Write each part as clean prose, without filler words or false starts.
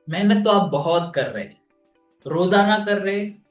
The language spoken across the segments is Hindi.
मेहनत तो आप बहुत कर रहे हैं, रोजाना कर रहे हैं,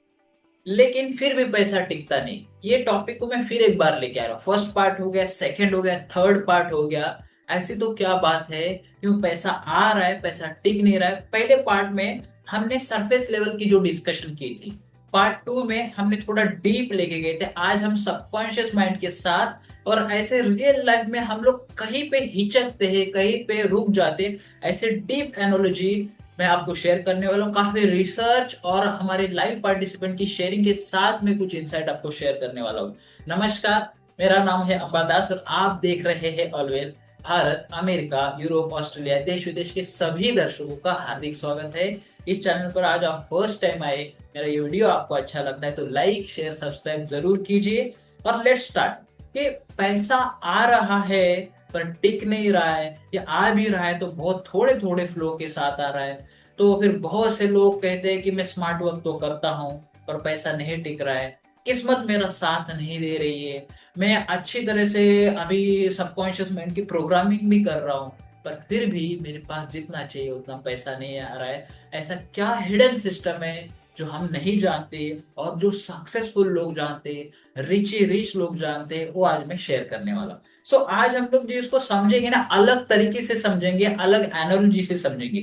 लेकिन फिर भी पैसा टिकता नहीं। ये टॉपिक को मैं फिर एक बार लेके आ रहा हूँ। फर्स्ट पार्ट हो गया, सेकंड हो गया, थर्ड पार्ट हो गया। ऐसी तो क्या बात है, क्यों पैसा आ रहा है पैसा टिक नहीं रहा है। पहले पार्ट में हमने सरफेस लेवल की जो डिस्कशन की थी, पार्ट टू में हमने थोड़ा डीप लेके गए थे। आज हम सबकॉन्शियस माइंड के साथ और ऐसे रियल लाइफ में हम लोग कहीं पे हिचकते हैं, कहीं पे रुक जाते हैं, ऐसे डीप एनोलॉजी मैं आपको शेयर करने वाला हूँ। काफी रिसर्च और हमारे लाइव पार्टिसिपेंट की शेयरिंग के साथ में कुछ इंसाइट आपको शेयर करने वाला हूँ। नमस्कार, मेरा नाम है अंबादास और आप देख रहे हैं always. Bharat, America, Europe, Australia, देश विदेश के सभी दर्शकों का हार्दिक स्वागत है इस चैनल पर। आज आप फर्स्ट टाइम आए, मेरा ये वीडियो आपको अच्छा लगता है तो लाइक शेयर सब्सक्राइब जरूर कीजिए। और लेट्स स्टार्ट। कि पैसा आ रहा है पर टिक नहीं रहा है, या आ भी रहा है तो बहुत थोड़े थोड़े फ्लो के साथ आ रहा है। तो फिर बहुत से लोग कहते हैं कि मैं स्मार्ट वर्क तो करता हूँ पर पैसा नहीं टिक रहा है, किस्मत मेरा साथ नहीं दे रही है। मैं अच्छी तरह से अभी सबकॉन्शियस माइंड की प्रोग्रामिंग भी कर रहा हूँ, पर फिर भी मेरे पास जितना चाहिए उतना पैसा नहीं आ रहा है। ऐसा क्या हिडन सिस्टम है जो हम नहीं जानते और जो सक्सेसफुल लोग जानते, रिच लोग जानते हैं, वो आज मैं शेयर करने वाला हूँ। आज हम लोग जो इसको समझेंगे ना, अलग तरीके से समझेंगे, अलग एनालॉजी से समझेंगे।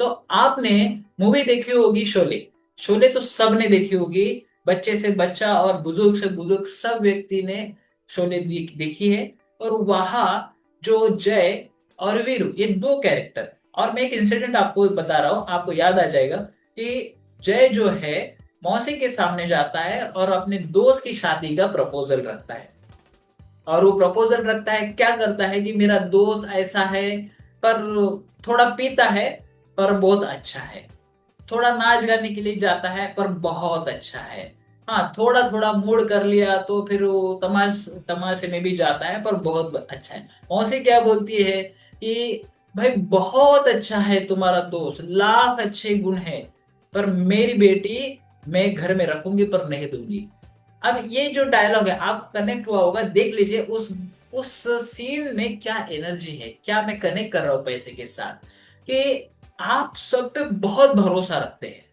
तो आपने मूवी देखी होगी शोले। शोले तो सबने देखी होगी, बच्चे से बच्चा और बुजुर्ग से बुजुर्ग सब व्यक्ति ने शोले देखी है। और वहां जो जय और वीरू, ये दो कैरेक्टर, और मैं एक इंसिडेंट आपको बता रहा हूं, आपको याद आ जाएगा कि जय जो है मौसी के सामने जाता है और अपने दोस्त की शादी का प्रपोजल रखता है। और वो प्रपोजल रखता है, क्या करता है कि मेरा दोस्त ऐसा है, पर थोड़ा पीता है पर बहुत अच्छा है। थोड़ा नाच गाने के लिए जाता है पर बहुत अच्छा है। हाँ, थोड़ा थोड़ा मूड कर लिया तो फिर वो तमाशे में भी जाता है पर बहुत अच्छा है। मौसी क्या बोलती है कि भाई बहुत अच्छा है तुम्हारा दोस्त, लाख अच्छे गुण है, पर मेरी बेटी मैं घर में रखूंगी पर नहीं दूंगी। अब ये जो डायलॉग है आपको कनेक्ट हुआ होगा, देख लीजिए उस सीन में क्या एनर्जी है, क्या मैं कनेक्ट कर रहा हूं पैसे के साथ। कि आप सब पे बहुत भरोसा रखते हैं,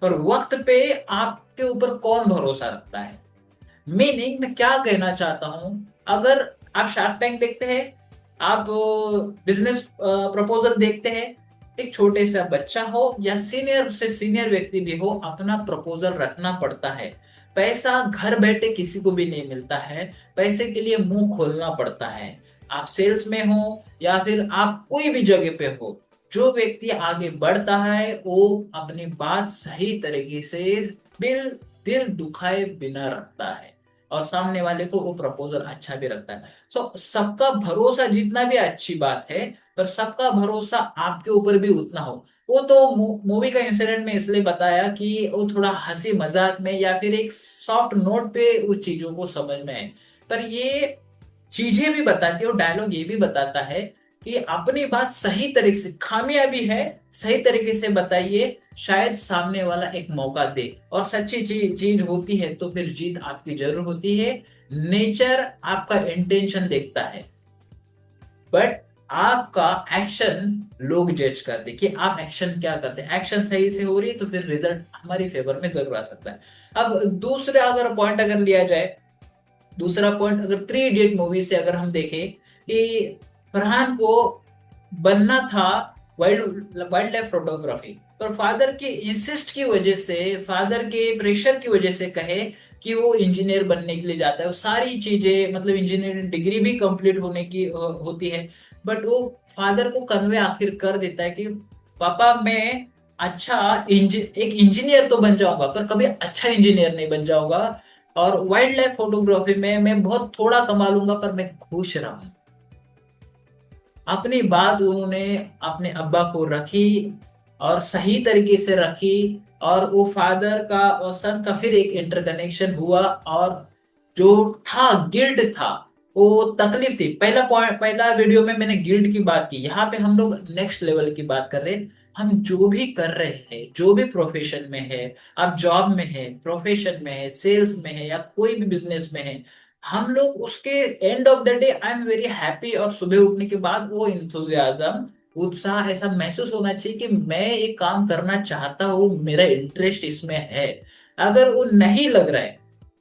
पर वक्त पे आपके ऊपर कौन भरोसा रखता है। मीनिंग मैं क्या कहना चाहता हूं, अगर आप शार्क टैंक देखते हैं, आप बिजनेस प्रपोजल देखते हैं, एक छोटे सा बच्चा हो या सीनियर से सीनियर व्यक्ति भी हो, अपना प्रपोजल रखना पड़ता है। पैसा घर बैठे किसी को भी नहीं मिलता है, पैसे के लिए मुंह खोलना पड़ता है। आप सेल्स में हो या फिर आप कोई भी जगह पे हो, जो व्यक्ति आगे बढ़ता है वो अपनी बात सही तरीके से दिल दिल दुखाए बिना रखता है, और सामने वाले को वो प्रपोजल अच्छा भी रखता है। सबका भरोसा जितना भी अच्छी बात है, पर सबका भरोसा आपके ऊपर भी उतना हो। वो तो मूवी का इंसिडेंट में इसलिए बताया कि वो थोड़ा हंसी मजाक में या फिर एक सॉफ्ट नोट पे उस चीजों को समझ में आए। पर ये चीजें भी बताती है और डायलॉग ये भी बताता है कि अपनी बात सही तरीके से, खामियाबी है सही तरीके से बताइए, शायद सामने वाला एक मौका दे। और सच्ची चीज होती है तो फिर जीत आपकी जरूर होती है। नेचर आपका इंटेंशन देखता है, बट आपका एक्शन लोग जज करते कि आप एक्शन क्या करते हैं। एक्शन सही से हो रही है तो फिर रिजल्ट हमारी फेवर में जरूर आ सकता है। अब दूसरा अगर पॉइंट अगर लिया जाए, दूसरा पॉइंट अगर थ्री इडियट मूवी से अगर हम देखें कि फरहान को बनना था वाइल्ड वाइल्ड लाइफ फोटोग्राफी, पर फादर की इंसिस्ट की वजह से, फादर के प्रेशर की वजह से कहे कि वो इंजीनियर बनने के लिए जाता है। वो सारी चीजें मतलब इंजीनियरिंग डिग्री भी कंप्लीट होने की होती है, बट वो फादर को कन्वे आखिर कर देता है कि पापा मैं एक इंजीनियर तो बन जाऊंगा पर कभी अच्छा इंजीनियर नहीं बन जाऊंगा, और वाइल्ड लाइफ फोटोग्राफी में मैं बहुत थोड़ा कमा लूंगा पर मैं खुश रहूंगा। अपनी बात उन्होंने अपने अब्बा को रखी और सही तरीके से रखी, और वो फादर का और सन का फिर एक इंटरकनेक्शन हुआ। और जो था गिल्ट था, वो तकलीफ थी। पहला पॉइंट, पहला वीडियो में मैंने गिल्ट की बात की, यहाँ पे हम लोग नेक्स्ट लेवल की बात कर रहे हैं। हम जो भी कर रहे हैं, जो भी प्रोफेशन में है, आप जॉब में है, प्रोफेशन में है, सेल्स में है या कोई भी बिजनेस में है, हम लोग उसके end of the day I am very happy, और सुबह उठने के बाद वो इंथुजियाज्म, उत्साह ऐसा महसूस होना चाहिए कि मैं एक काम करना चाहता हूँ, मेरा इंटरेस्ट इसमें है। अगर वो नहीं लग रहा है,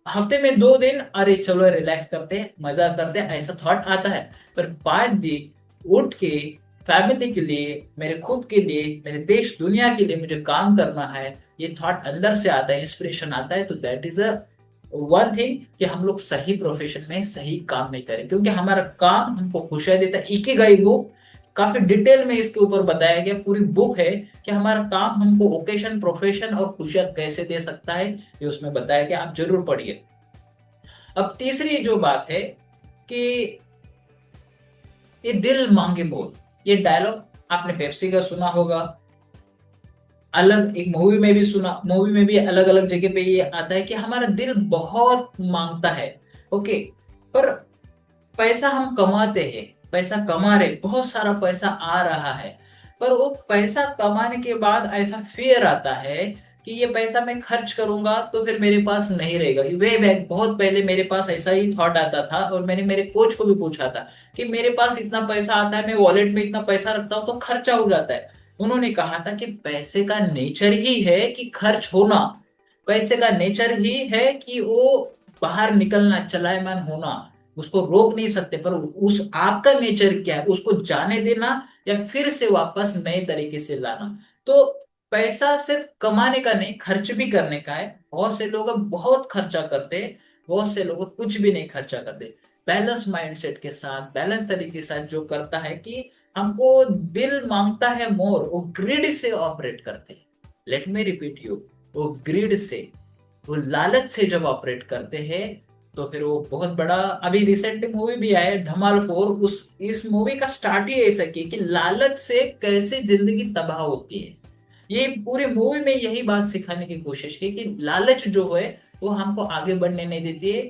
हफ्ते में 2 दिन अरे चलो रिलैक्स करते हैं, मजा करते हैं, ऐसा थॉट आता है। पर 5 दिन उठ के फैमिली के लिए, मेरे खुद के लिए, मेरे देश दुनिया के लिए मुझे काम करना है, ये थॉट अंदर से आता है, इंस्पिरेशन आता है, तो that is a one thing कि हम लोग सही प्रोफेशन में सही काम में करें, क्योंकि हमारा काम हमको खुशियां देता है। इकिगाई बुक काफी डिटेल में इसके ऊपर बताया गया, पूरी बुक है कि हमारा काम हमको ओकेशन, प्रोफेशन और खुशियां कैसे दे सकता है, ये उसमें बताया गया, आप जरूर पढ़िए। अब तीसरी जो बात है कि ये दिल मांगे मोर, ये डायलॉग आपने पेप्सी का सुना होगा, अलग एक मूवी में भी सुना, मूवी में भी अलग अलग जगह पे ये आता है कि हमारा दिल बहुत मांगता है। ओके, पर पैसा हम कमाते हैं, पैसा कमा रहे, बहुत सारा पैसा आ रहा है, पर वो पैसा कमाने के बाद ऐसा फियर आता है कि ये पैसा मैं खर्च करूंगा तो फिर मेरे पास नहीं रहेगा। वे बैक बहुत पहले मेरे पास ऐसा ही थॉट आता था, और मैंने मेरे कोच को भी पूछा था कि मेरे पास इतना पैसा आता है, मैं वॉलेट में इतना पैसा रखता हूँ तो खर्चा हो जाता है। उन्होंने कहा था कि पैसे का नेचर ही है कि खर्च होना, पैसे का नेचर ही है कि वो बाहर निकलना, चलायमान होना, उसको रोक नहीं सकते। पर उस आपका नेचर क्या है, उसको जाने देना या फिर से वापस नए तरीके से लाना। तो पैसा सिर्फ कमाने का नहीं, खर्च भी करने का है। बहुत से लोग अब बहुत खर्चा करते हैं, बहुत से लोग कुछ भी नहीं खर्चा करते। बैलेंस माइंडसेट के साथ, बैलेंस तरीके के साथ जो करता है कि हमको दिल मांगता है मोर, वो ग्रिड से ऑपरेट करते हैं। लेट मी रिपीट यू, वो ग्रिड से, वो लालच से जब ऑपरेट करते हैं तो फिर वो बहुत बड़ा, अभी रिसेंट मूवी भी आया है धमाल 4, उस इस मूवी का स्टार्ट ही ऐसा किया कि लालच से कैसे जिंदगी तबाह होती है। ये पूरी मूवी में यही बात सिखाने की कोशिश की कि लालच जो है वो हमको आगे बढ़ने नहीं देती है।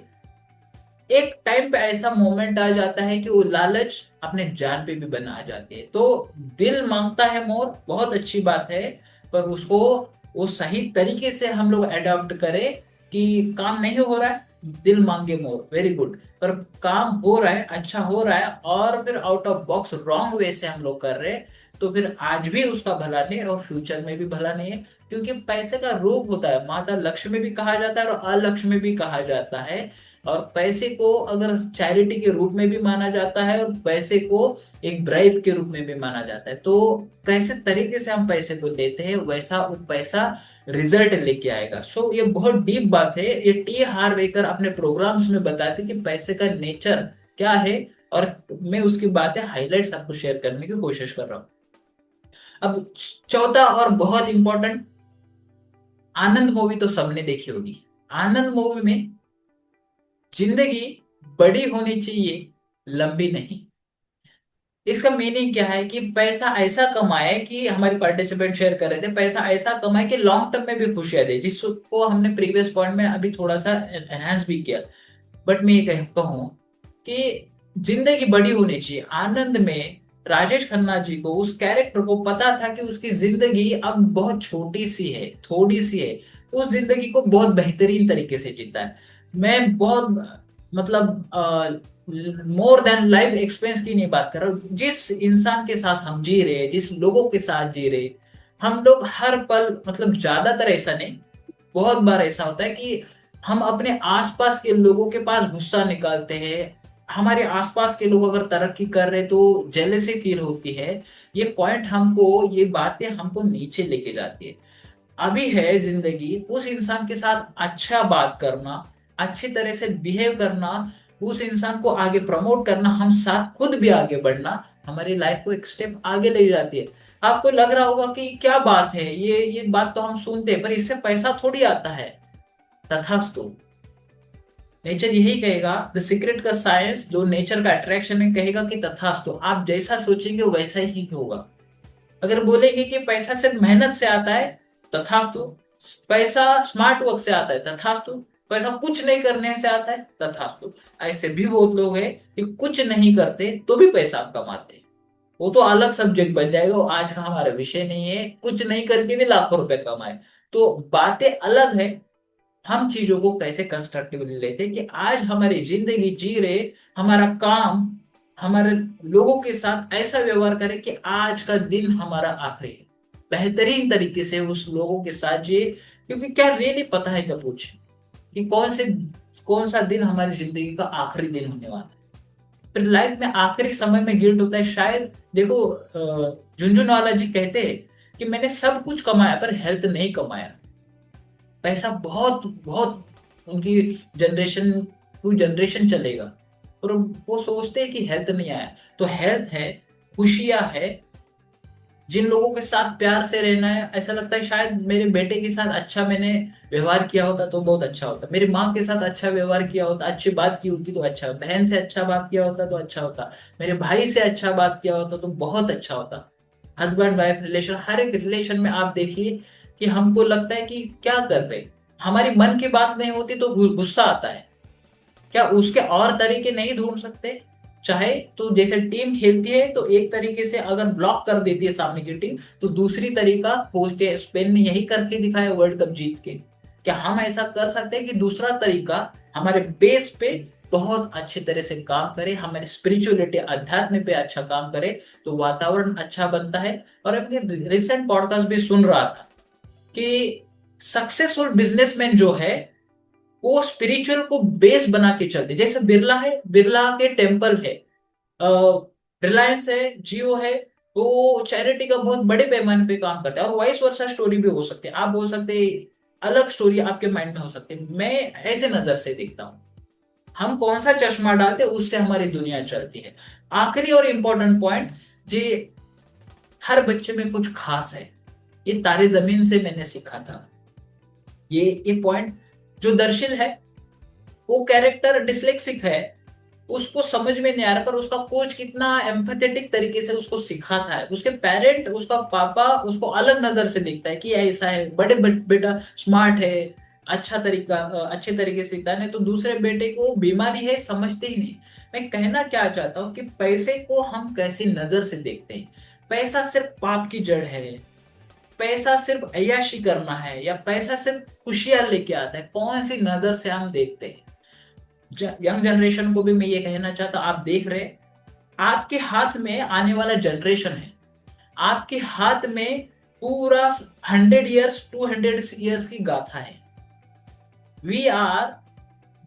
एक टाइम पे ऐसा मोमेंट आ जाता है कि वो लालच अपने जान पे भी बना आ जाती है। तो दिल मांगता है मोर, बहुत अच्छी बात है, पर उसको वो सही तरीके से हम लोग अडॉप्ट करें कि काम नहीं हो रहा है, दिल मांगे मोर, वेरी गुड, पर काम हो रहा है, अच्छा हो रहा है, और फिर out of box wrong way से हम लोग कर रहे हैं, तो फिर आज भी उसका भला नहीं और फ्यूचर में भी भला नहीं है। क्योंकि पैसे का रूप होता है, माता लक्ष्मी भी कहा जाता है और अलक्ष्मी भी कहा जाता है। और पैसे को अगर चैरिटी के रूप में भी माना जाता है, और पैसे को एक ब्राइब के रूप में भी माना जाता है। तो कैसे तरीके से हम पैसे को देते हैं, वैसा वो पैसा रिजल्ट लेके आएगा। सो ये बहुत डीप बात है, ये टी हार्वेकर अपने प्रोग्राम्स में बताते हैं कि पैसे का नेचर क्या है, और मैं उसकी बातें हाईलाइट्स आपको शेयर करने की कोशिश कर रहा हूँ। अब चौथा और बहुत इंपॉर्टेंट, आनंद मूवी तो सबने देखी होगी। आनंद मूवी में जिंदगी बड़ी होनी चाहिए, लंबी नहीं। इसका मीनिंग क्या है कि पैसा ऐसा कमाए, कि हमारे पार्टिसिपेंट शेयर कर रहे थे, पैसा ऐसा कमाए कि लॉन्ग टर्म में भी खुशियां दे, जिसको हमने प्रीवियस पॉइंट में अभी थोड़ा सा एनहांस भी किया। बट मैं ये कहूँ कि जिंदगी बड़ी होनी चाहिए। आनंद में राजेश खन्ना जी को, उस कैरेक्टर को पता था कि उसकी जिंदगी अब बहुत छोटी सी है, थोड़ी सी है, तो उस जिंदगी को बहुत बेहतरीन तरीके से जीता है। मैं बहुत मतलब मोर देन लाइफ एक्सपीरियंस की नहीं बात कर रहा हूँ, जिस इंसान के साथ हम जी रहे हैं, जिस लोगों के साथ जी रहे, हम लोग हर पल, मतलब ज्यादातर ऐसा नहीं, बहुत बार ऐसा होता है कि हम अपने आसपास के लोगों के पास गुस्सा निकालते हैं। हमारे आसपास के लोग अगर तरक्की कर रहे तो जेलसी फील होती है। ये पॉइंट हमको, ये बातें हमको नीचे लेके जाती है। अभी है जिंदगी, उस इंसान के साथ अच्छा बात करना, अच्छी तरह से बिहेव करना, उस इंसान को आगे प्रमोट करना, हम साथ खुद भी आगे बढ़ना, हमारी लाइफ को एक स्टेप आगे ले जाती है। आपको लग रहा होगा कि क्या बात है, ये बात तो हम सुनते हैं, पर इससे पैसा थोड़ी आता है। तथास्तु, नेचर यही कहेगा, द सीक्रेट का साइंस जो नेचर का अट्रैक्शन है, कहेगा कि तथास्तु, आप जैसा सोचेंगे वैसा ही होगा। अगर बोलेंगे कि पैसा सिर्फ मेहनत से आता है, तथास्तु। पैसा स्मार्ट वर्क से आता है, तथास्तु। पैसा कुछ नहीं करने से आता है, तथास्तु। ऐसे भी बहुत लोग हैं कि कुछ नहीं करते तो भी पैसा कमाते हैं। वो तो अलग सब्जेक्ट बन जाएगा, वो आज का हमारा विषय नहीं है। कुछ नहीं करके भी लाखों रुपए कमाए, तो बातें अलग है। हम चीजों को कैसे कंस्ट्रक्टिवली लेते हैं कि आज हमारी जिंदगी जी रहे, हमारा काम हमारे लोगों के साथ ऐसा व्यवहार करें कि आज का दिन हमारा आखिरी है, बेहतरीन तरीके से उस लोगों के साथ जिए। क्योंकि क्या रियली पता है क्या पूछे कि कौन सा दिन हमारी जिंदगी का आखिरी दिन होने वाला है। फिर लाइफ में आखिरी समय में गिल्ट होता है शायद। देखो झुनझुनवाला जी कहते हैं कि मैंने सब कुछ कमाया पर हेल्थ नहीं कमाया। पैसा बहुत बहुत उनकी जनरेशन टू जनरेशन चलेगा, और वो सोचते हैं कि हेल्थ नहीं आया। तो हेल्थ है, खुशियां है, जिन लोगों के साथ प्यार से रहना है। ऐसा लगता है शायद मेरे बेटे के साथ अच्छा मैंने व्यवहार किया होता तो बहुत अच्छा होता, मेरी माँ के साथ अच्छा व्यवहार किया होता, अच्छी बात की होती तो अच्छा, बहन से अच्छा बात किया होता तो अच्छा होता, मेरे भाई से अच्छा बात किया होता तो बहुत अच्छा होता। हस्बैंड वाइफ रिलेशन, हर एक रिलेशन में आप देखिए कि हमको लगता है कि क्या कर रहे, हमारी मन की बात नहीं होती तो गुस्सा आता है। क्या उसके और तरीके नहीं ढूंढ सकते? चाहे तो जैसे टीम खेलती है तो एक तरीके से अगर ब्लॉक कर देती है सामने की टीम, तो दूसरी तरीका खोजते हैं। स्पेन ने यही करके दिखाया वर्ल्ड कप जीत के। क्या हम ऐसा कर सकते हैं कि दूसरा तरीका हमारे बेस पे बहुत अच्छे तरह से काम करे, हमारे स्पिरिचुअलिटी अध्यात्म पे अच्छा काम करे, तो वातावरण अच्छा बनता है। और अपने रिसेंट पॉडकास्ट भी सुन रहा था कि सक्सेसफुल बिजनेसमैन जो है वो स्पिरिचुअल को बेस बना के चलते। जैसे बिरला है, बिरला के टेम्पल है, रिलायंस है, जियो है, तो चैरिटी का बहुत बड़े पैमाने पे काम करता है। और वाइस वर्सा स्टोरी भी हो सकती है, आप बोल सकते हैं अलग स्टोरी आपके माइंड में हो सकती है। मैं ऐसे नजर से देखता हूँ, हम कौन सा चश्मा डालते हैं उससे हमारी दुनिया चलती है। आखिरी और इम्पोर्टेंट पॉइंट जी, हर बच्चे में कुछ खास है, ये तारे जमीन से मैंने सीखा था। ये पॉइंट, जो दर्शिल है वो कैरेक्टर डिसलेक्सिक है, उसको समझ में नहीं आ रहा, पर उसका कोच कितना एम्पैथेटिक तरीके से उसको सिखाता है। उसके पेरेंट, उसका पापा उसको अलग नजर से देखता है कि ऐसा है, बेटा स्मार्ट है, अच्छे तरीके से सीखता है। नहीं तो दूसरे बेटे को बीमारी है, समझते ही नहीं। मैं कहना क्या चाहता हूँ कि पैसे को हम कैसी नजर से देखते हैं। पैसा सिर्फ पाप की जड़ है, पैसा सिर्फ अय्याशी करना है, या पैसा सिर्फ खुशियां लेके आता है, कौन सी नजर से हम देखते हैं। यंग जनरेशन को भी मैं ये कहना चाहता, आप देख रहे हैं, आपके हाथ में आने वाला जनरेशन है, आपके हाथ में पूरा 100 ईयर्स 200 ईयर्स की गाथा है। We are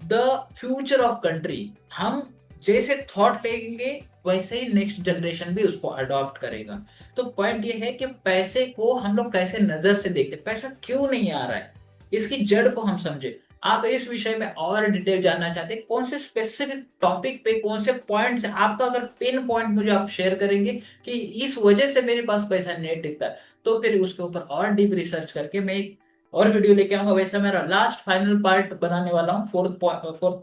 the future of country. हम जैसे थॉट लेंगे वैसे ही नेक्स्ट जनरेशन भी उसको अडॉप्ट करेगा। तो पॉइंट ये है कि पैसे को हम लोग कैसे नजर से देखते, पैसा क्यों नहीं आ रहा है, इसकी जड़ को हम समझे। आप इस विषय में और डिटेल जानना चाहते हैं, कौन से स्पेसिफिक टॉपिक पे कौन से पॉइंट्स है आपका, अगर पिन पॉइंट मुझे आप शेयर करेंगे कि इस वजह से मेरे पास पैसा नहीं टिकता, तो फिर उसके ऊपर और डीप रिसर्च करके मैं एक और वीडियो लेके आऊंगा। वैसे मेरा लास्ट फाइनल पार्ट बनाने वाला हूँ, फोर्थ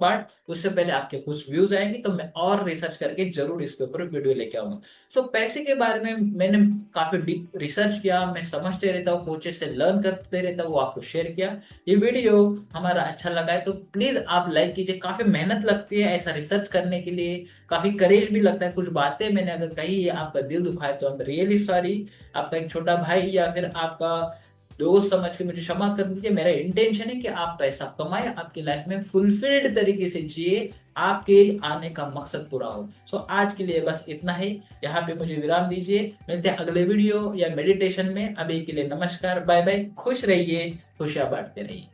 पार्ट। उससे पहले आपके कुछ व्यूज आएंगे तो मैं और रिसर्च करके जरूर इसके ऊपर वीडियो लेके आऊंगा। सो पैसे के बारे में मैंने काफी डीप रिसर्च किया, मैं समझते रहता हूँ, कोचेस से लर्न करते रहता हूँ, वो आपको शेयर किया। ये वीडियो हमारा अच्छा लगा है तो प्लीज आप लाइक कीजिए। काफी मेहनत लगती है ऐसा रिसर्च करने के लिए, काफी करेज भी लगता है। कुछ बातें मैंने अगर कही है आपका दिल दुखाए तो आई एम रियली सॉरी। आपका एक छोटा भाई या फिर आपका दोस्त समझ के मुझे क्षमा कर दीजिए। मेरा इंटेंशन है कि आप पैसा कमाए, आपकी लाइफ में फुलफिल्ड तरीके से जिए, आपके आने का मकसद पूरा हो। सो आज के लिए बस इतना ही, यहाँ पे मुझे विराम दीजिए। मिलते हैं अगले वीडियो या मेडिटेशन में। अभी के लिए नमस्कार, बाय बाय, खुश रहिए, खुशियां बांटते रहिए।